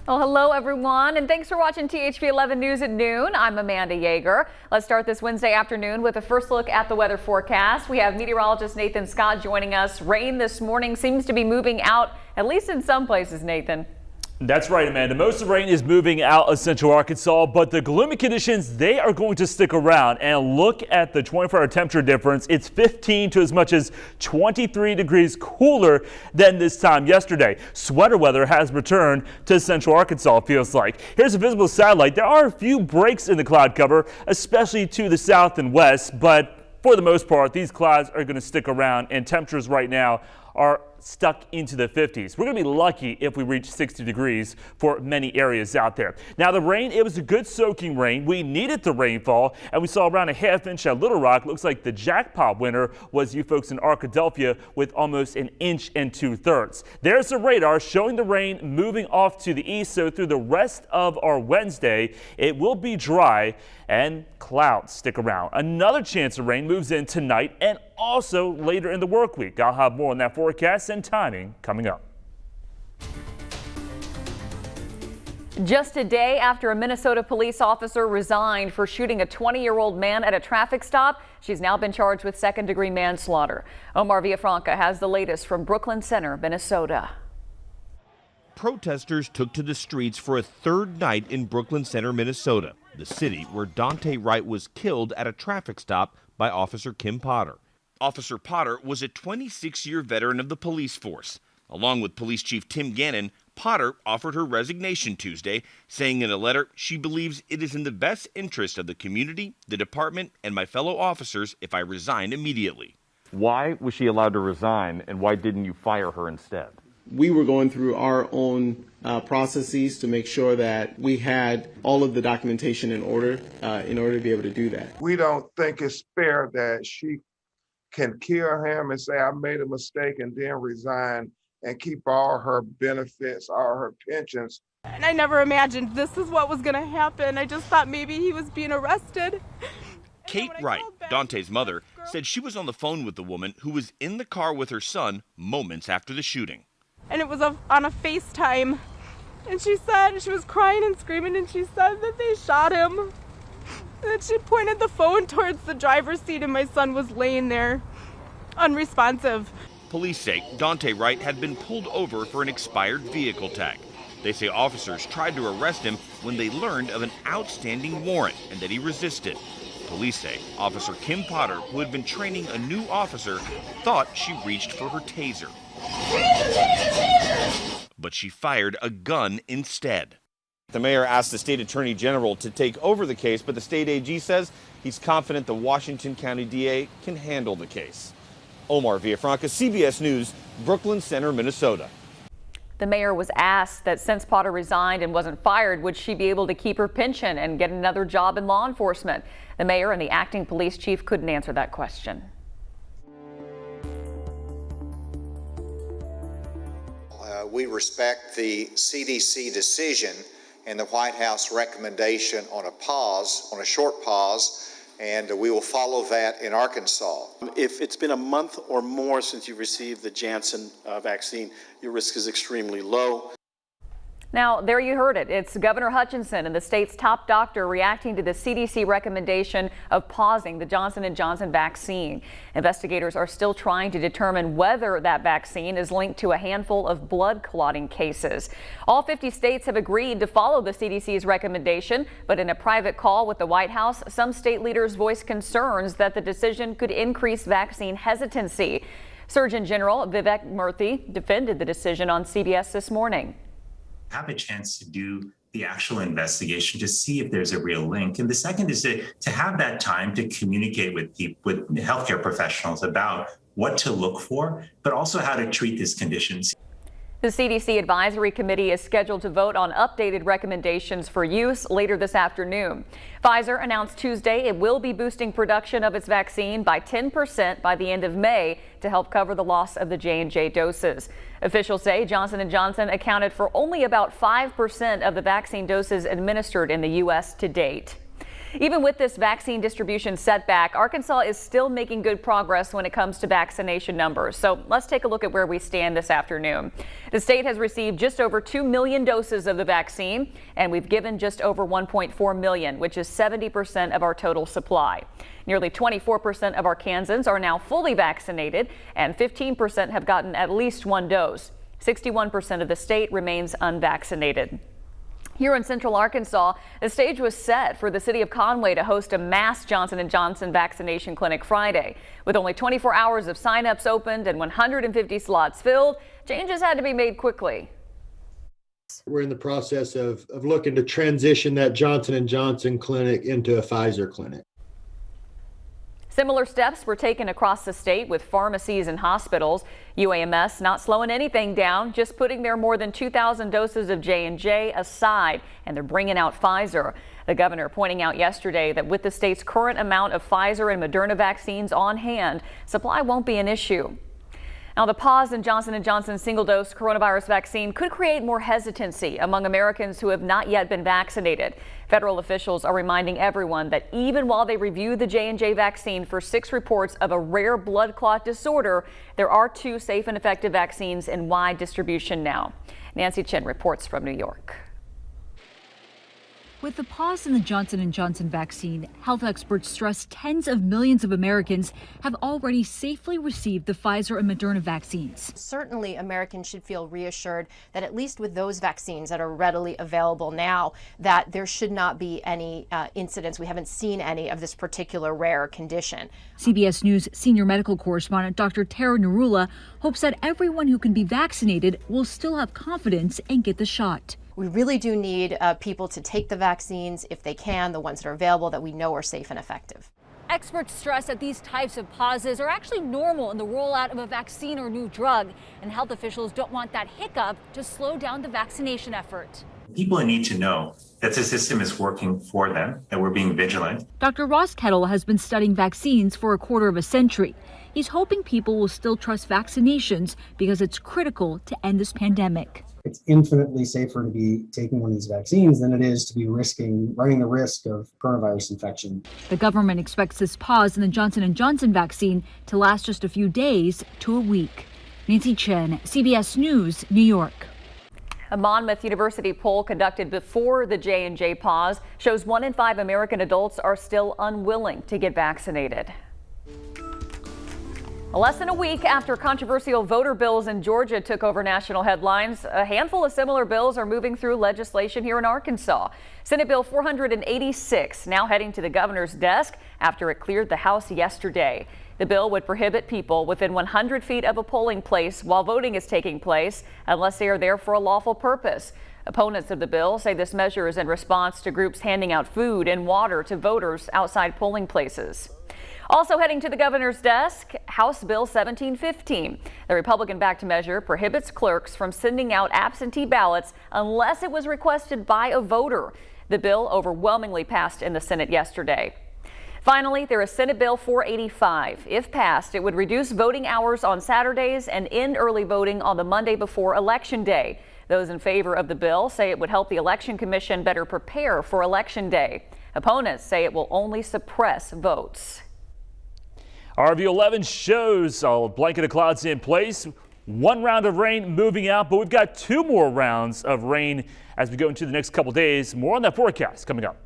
Well, hello, everyone, and thanks for watching THV 11 News at noon. I'm Amanda Jaeger. Let's start this Wednesday afternoon with a first look at the weather forecast. We have meteorologist Nathan Scott joining us. Rain this morning seems to be moving out, at least in some places, Nathan. That's right, Amanda. Most of the rain is moving out of central Arkansas, but the gloomy conditions, they are going to stick around. And look at the 24-hour temperature difference. It's 15 to as much as 23 degrees cooler than this time yesterday. Sweater weather has returned to central Arkansas, it feels like. Here's a visible satellite. There are a few breaks in the cloud cover, especially to the south and west, but for the most part, these clouds are going to stick around, and temperatures right now are stuck into the 50s. We're going to be lucky if we reach 60 degrees for many areas out there. Now the rain, it was a good soaking rain. We needed the rainfall, and we saw around a ½ inch at Little Rock. Looks like the jackpot winner was you folks in Arkadelphia with almost 1 2/3 inches. There's the radar showing the rain moving off to the east, so through the rest of our Wednesday, it will be dry and clouds stick around. Another chance of rain moves in tonight and also later in the work week. I'll have more on that forecast and timing coming up. Just a day after a Minnesota police officer resigned for shooting a 20-year-old man at a traffic stop, she's now been charged with second-degree manslaughter. Omar Villafranca has the latest from Brooklyn Center, Minnesota. Protesters took to the streets for a third night in Brooklyn Center, Minnesota, the city where Daunte Wright was killed at a traffic stop by Officer Kim Potter. Officer Potter was a 26-year veteran of the police force. Along with Police Chief Tim Gannon, Potter offered her resignation Tuesday, saying in a letter she believes it is in the best interest of the community, the department, and my fellow officers if I resign immediately. Why was she allowed to resign, and why didn't you fire her instead? We were going through our own processes to make sure that we had all of the documentation in order to be able to do that. We don't think it's fair that she can kill him and say, I made a mistake, and then resign and keep all her benefits, all her pensions. And I never imagined this is what was going to happen. I just thought maybe he was being arrested. Kate Wright, Daunte's mother, said she was on the phone with the woman who was in the car with her son moments after the shooting. And it was on a FaceTime. And she said, she was crying and screaming, and she said that they shot him. And then she pointed the phone towards the driver's seat, and my son was laying there, unresponsive. Police say Daunte Wright had been pulled over for an expired vehicle tag. They say officers tried to arrest him when they learned of an outstanding warrant and that he resisted. Police say Officer Kim Potter, who had been training a new officer, thought she reached for her taser. But she fired a gun instead. The mayor asked the state attorney general to take over the case, but the state AG says he's confident the Washington County DA can handle the case. Omar Villafranca, CBS News, Brooklyn Center, Minnesota. The mayor was asked that since Potter resigned and wasn't fired, would she be able to keep her pension and get another job in law enforcement? The mayor and the acting police chief couldn't answer that question. We respect the CDC decision and the White House recommendation on a short pause, and we will follow that in Arkansas. If it's been a month or more since you received the Janssen vaccine, your risk is extremely low. Now, there you heard it. It's Governor Hutchinson and the state's top doctor reacting to the CDC recommendation of pausing the Johnson & Johnson vaccine. Investigators are still trying to determine whether that vaccine is linked to a handful of blood clotting cases. All 50 states have agreed to follow the CDC's recommendation, but in a private call with the White House, some state leaders voiced concerns that the decision could increase vaccine hesitancy. Surgeon General Vivek Murthy defended the decision on CBS this morning. Have a chance to do the actual investigation to see if there's a real link. And the second is to have that time to communicate with healthcare professionals about what to look for, but also how to treat this condition. The CDC Advisory Committee is scheduled to vote on updated recommendations for use later this afternoon. Pfizer announced Tuesday it will be boosting production of its vaccine by 10% by the end of May to help cover the loss of the J&J doses. Officials say Johnson & Johnson accounted for only about 5% of the vaccine doses administered in the U.S. to date. Even with this vaccine distribution setback, Arkansas is still making good progress when it comes to vaccination numbers. So let's take a look at where we stand this afternoon. The state has received just over 2 million doses of the vaccine, and we've given just over 1.4 million, which is 70% of our total supply. Nearly 24% of Arkansans are now fully vaccinated, and 15% have gotten at least one dose. 61% of the state remains unvaccinated. Here in central Arkansas, the stage was set for the city of Conway to host a mass Johnson & Johnson vaccination clinic Friday. With only 24 hours of signups opened and 150 slots filled, changes had to be made quickly. We're in the process of looking to transition that Johnson & Johnson clinic into a Pfizer clinic. Similar steps were taken across the state with pharmacies and hospitals. UAMS not slowing anything down, just putting their more than 2,000 doses of J&J aside, and they're bringing out Pfizer. The governor pointing out yesterday that with the state's current amount of Pfizer and Moderna vaccines on hand, supply won't be an issue. Now, the pause in Johnson & Johnson's single-dose coronavirus vaccine could create more hesitancy among Americans who have not yet been vaccinated. Federal officials are reminding everyone that even while they review the J&J vaccine for 6 reports of a rare blood clot disorder, there are 2 safe and effective vaccines in wide distribution now. Nancy Chen reports from New York. With the pause in the Johnson & Johnson vaccine, health experts stress tens of millions of Americans have already safely received the Pfizer and Moderna vaccines. Certainly, Americans should feel reassured that at least with those vaccines that are readily available now, that there should not be any incidents. We haven't seen any of this particular rare condition. CBS News senior medical correspondent Dr. Tara Narula hopes that everyone who can be vaccinated will still have confidence and get the shot. We really do need people to take the vaccines if they can, the ones that are available that we know are safe and effective. Experts stress that these types of pauses are actually normal in the rollout of a vaccine or new drug, and health officials don't want that hiccup to slow down the vaccination effort. People need to know that the system is working for them, that we're being vigilant. Dr. Ross Kettle has been studying vaccines for a quarter of a century. He's hoping people will still trust vaccinations because it's critical to end this pandemic. It's infinitely safer to be taking one of these vaccines than it is to be running the risk of coronavirus infection. The government expects this pause in the Johnson & Johnson vaccine to last just a few days to a week. Nancy Chen, CBS News, New York. A Monmouth University poll conducted before the J&J pause shows 1 in 5 American adults are still unwilling to get vaccinated. Less than a week after controversial voter bills in Georgia took over national headlines, a handful of similar bills are moving through legislation here in Arkansas. Senate Bill 486 now heading to the governor's desk after it cleared the House yesterday. The bill would prohibit people within 100 feet of a polling place while voting is taking place unless they are there for a lawful purpose. Opponents of the bill say this measure is in response to groups handing out food and water to voters outside polling places. Also heading to the governor's desk, House Bill 1715. The Republican-backed measure prohibits clerks from sending out absentee ballots unless it was requested by a voter. The bill overwhelmingly passed in the Senate yesterday. Finally, there is Senate Bill 485. If passed, it would reduce voting hours on Saturdays and end early voting on the Monday before Election Day. Those in favor of the bill say it would help the Election Commission better prepare for Election Day. Opponents say it will only suppress votes. Our View 11 shows a blanket of clouds in place. 1 round of rain moving out, but we've got 2 more rounds of rain as we go into the next couple days. More on that forecast coming up.